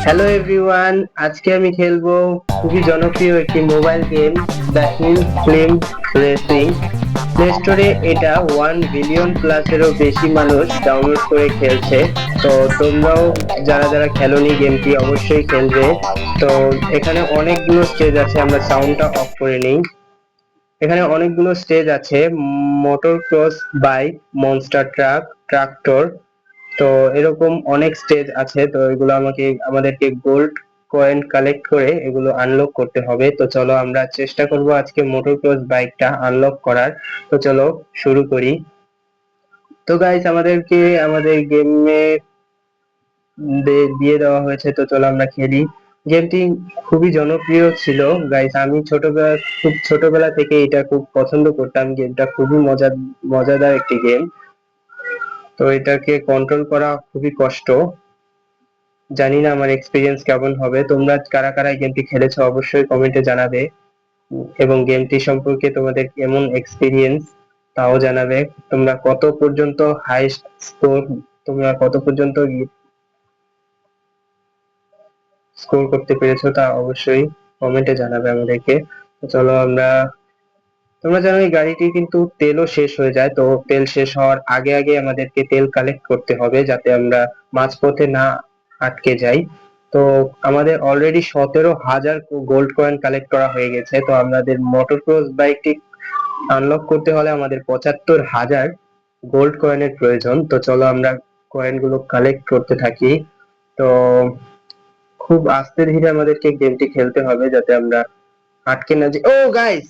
Hello everyone, আজকে আমি খেলবো খুবই জনপ্রিয় একটি mobile game, the hill flame racing. Play স্টোরে এটা 1 বিলিয়ন প্লাসেরও বেশি মানুষ ডাউনলোড করে খেলছে। তো তোমরাও যারা যারা খেলোনি গেমটি অবশ্যই খেলবে। তো এখানে অনেকগুলো স্টেজ আছে, আমরা সাউন্ডটা অফ করে নিই। এখানে অনেকগুলো স্টেজ আছে: motor cross bike, monster truck, tractor. তো এরকম অনেক স্টেজ আছে। তো এগুলো আমাদেরকে গোল্ড কয়েন কালেক্ট করে এগুলো আনলক করতে হবে। তো চলো আমরা চেষ্টা করব আজকে মোটর ক্রস বাইকটা আনলক করার। তো চলো শুরু করি। তো গাইস, আমাদেরকে আমাদের গেমে দিয়ে দেওয়া হয়েছে, তো চলো আমরা খেলি। গেমটি খুবই জনপ্রিয় ছিল গাইস। আমি খুব ছোটবেলা থেকে এটা খুব পছন্দ করতাম। গেমটা খুবই মজাদার একটি গেম। তো এটাকে কন্ট্রোল করা খুবই কষ্ট। জানি না আমার এক্সপিরিয়েন্স কেমন হবে। তোমরা কারা কারা এই গেমটি খেলেছো অবশ্যই কমেন্টে জানাবে, এবং গেমটি সম্পর্কে তোমাদের কেমন এক্সপিরিয়েন্স তাও জানাবে। তোমরা কত পর্যন্ত হাইস্ট স্কোর তোমরা কত পর্যন্ত স্কোর করতে পেরেছো তা অবশ্যই কমেন্টে জানাবে আমাদেরকে। তো চলো আমরা, তোমরা জানো এই গাড়িটি কিন্তু তেলও শেষ হয়ে যায়। তো তেল শেষ হওয়ার আগে আগে আমাদেরকে তেল কালেক্ট করতে হবে, যাতে আমরা মাঝপথে না আটকে যাই। তো আমাদের অলরেডি 17,000 গোল্ড কয়েন কালেক্ট করা হয়ে গেছে। তো আমাদের মোটর ক্রস বাইকটি আনলক করতে হলে আমাদের 75,000 গোল্ড কয়েনের প্রয়োজন। তো চলো আমরা কয়েনগুলো কালেক্ট করতে থাকি। তো খুব আস্তে ধীরে আমাদেরকে গেমটি খেলতে হবে, যাতে আমরা আটকে না যাই। ও গাইস,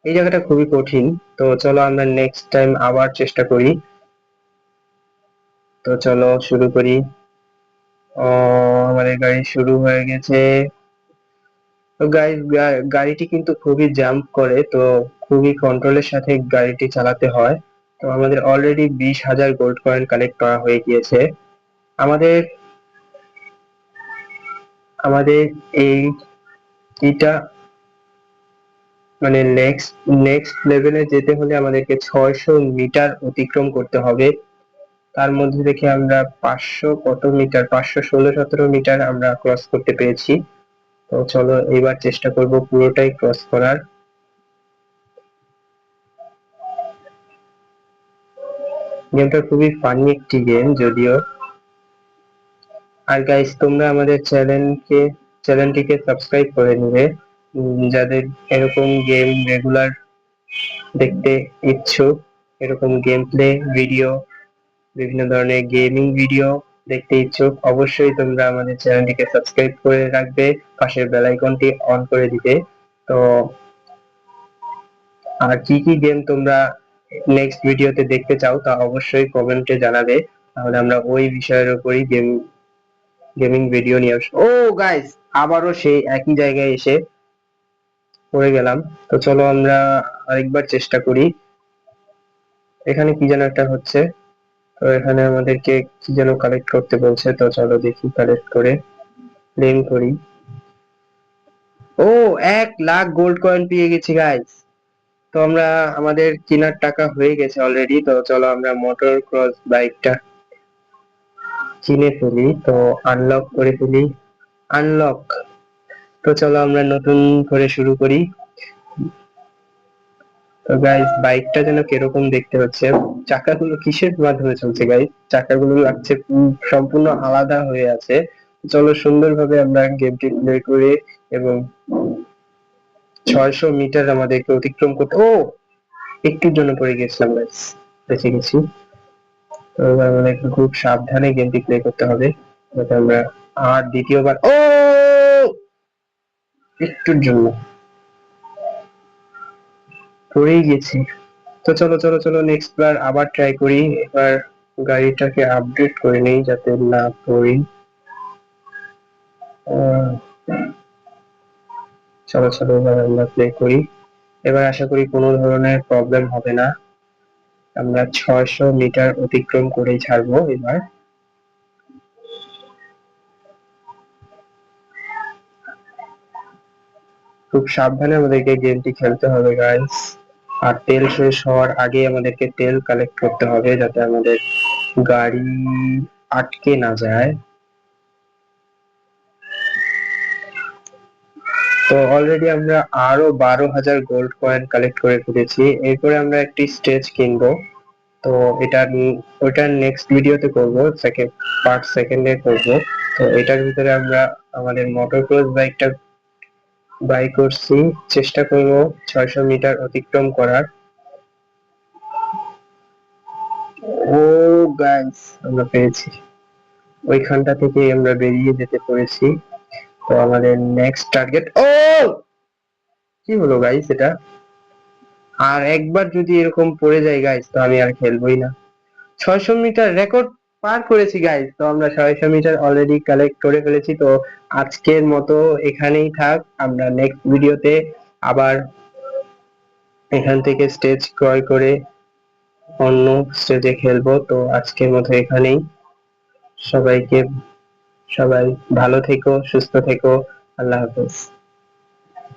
এই জায়গাটা খুবই কঠিন। তো চলো আমরা নেক্সট টাইম আবার চেষ্টা করি। তো চলো শুরু করি। ও, আমাদের গাড়ি শুরু হয়ে গেছে। তো গাইস, গাড়িটি কিন্তু খুবই জাম্প করে, তো খুবই কন্ট্রোলের সাথে গাড়িটি চালাতে হয়। তো আমাদের অলরেডি 20,000 গোল্ড কয়েন কালেক্ট করা হয়ে গিয়েছে। আমাদের আমাদের এই এটা মানে নেক্সট লেভেলে যেতে হলে আমাদেরকে 600 মিটার অতিক্রম করতে হবে। তার মধ্যে দেখে আমরা 516 মিটার আমরা ক্রস করতে পেরেছি। তো চলো এবার চেষ্টা করব পুরোটাই ক্রস করার। গেমটা খুবই ফানি একটি গেম যদিও। আর গাইস, তোমরা আমাদের চ্যানেলটিকে সাবস্ক্রাইব করে নিবে, যাদের এরকম গেম রেগুলার দেখতে ইচ্ছুক, এরকম গেম প্লে ভিডিও, বিভিন্ন ধরনের গেমিং ভিডিও দেখতে ইচ্ছুক। অবশ্যই তোমরা আমাদের চ্যানেলটিকে সাবস্ক্রাইব করে রাখবে, পাশের বেল আইকনটি অন করে দিবে। তো আর কি কি গেম তোমরা নেক্সট ভিডিওতে দেখতে চাও তা অবশ্যই কমেন্টে জানাবে, তাহলে আমরা ওই বিষয়ের উপরই গেমিং ভিডিও নিয়ে আসবো। ও গাইস, আবারও সেই একই জায়গায় এসে পড়ে গেলাম। তো চলো আমরা আরেকবার চেষ্টা করি। এখানে কি যেন একটা হচ্ছে। তো এখানে আমাদেরকে কি যেন কালেক্ট করতে বলছে। তো চলো দেখি, কালেক্ট করে ক্লেম করি। ও, 1 লাখ গোল্ড কয়েন পেয়ে গেছি গাইস। তো আমরা, আমাদের কেনার টাকা হয়ে গেছে অলরেডি। তো চলো আমরা মোটর ক্রস বাইকটা কিনে ফেলি, তো আনলক করে ফেলি। আনলক। তো চলো আমরা নতুন করে শুরু করি। তো গাইস, বাইকটা যেন কিরকম দেখতে হচ্ছে। চাকাগুলো কিসের মাধ্যমে চলছে গাইস? চাকাগুলো লাগছে সম্পূর্ণ আলাদা হয়ে আছে। চলো সুন্দরভাবে আমরা গেমটি প্লে করে, এবং 600 মিটার আমাদেরকে অতিক্রম করতে, ও একটুর জন্য পড়ে গেছিলাম গাইস, বেঁচে গেছি। তো এবার আমাদেরকে খুব সাবধানে গেমটি প্লে করতে হবে, যাতে আমরা আর দ্বিতীয়বার, ও একটুর জন্য পড়েই গেছি। তো চলো চলো চলো, নেক্সট বার আবার ট্রাই করি। এবার গাড়িটাকে আপডেট করে নেই যাতে না পড়ি। আহ, চলো চলো এবার আমরা প্লে করি। এবার আশা করি কোনো ধরনের প্রবলেম হবে না। আমরা 600 মিটার অতিক্রম করেই ছাড়বো এবার। খুব সাবধানে আমাদেরকে গেমটি খেলতে হবে গাইস। আর তেল শেষ হওয়ার আগে আমাদেরকে তেল কালেক্ট করতে হবে, যাতে আমাদের গাড়ি আটকে না যায়। তো অলরেডি আমরা আরো 12,000 গোল্ড কয়েন কালেক্ট করে ফেলেছি। এরপরে আমরা একটি স্টেজ কিনবো। তো এটা ওইটা নেক্সট ভিডিওতে করব, সেকেন্ড পার্ট সেকেন্ডে করব। তো এটার ভিতরে আমরা আমাদের মোটর ক্রস বাইকটা বাই করছি, চেষ্টা করব 600 মিটার অতিক্রম করার। ও গাইস, আমরা পেরেছি, ওইখানটা থেকে আমরা বেরিয়ে যেতে পেরেছি। তো আমাদের নেক্সট টার্গেট, ও কি হলো গাইস এটা? আর একবার যদি এরকম পড়ে যায় গাইস, তো আমি আর খেলবোই না। 600 মিটার রেকর্ড পার করেছি গাইস। তো আমরা 600 মিটার অলরেডি কালেক্ট করে ফেলেছি। তো আজকের মতো এখানেই থাক, আমরা নেক্সট ভিডিওতে আবার এখান থেকে স্টেজ ক্রয় করে অন্য স্টেজে খেলবো। তো আজকের মতো এখানেই, সবাইকে, সবাই ভালো থেকো, সুস্থ থেকো, আল্লাহ হাফেজ।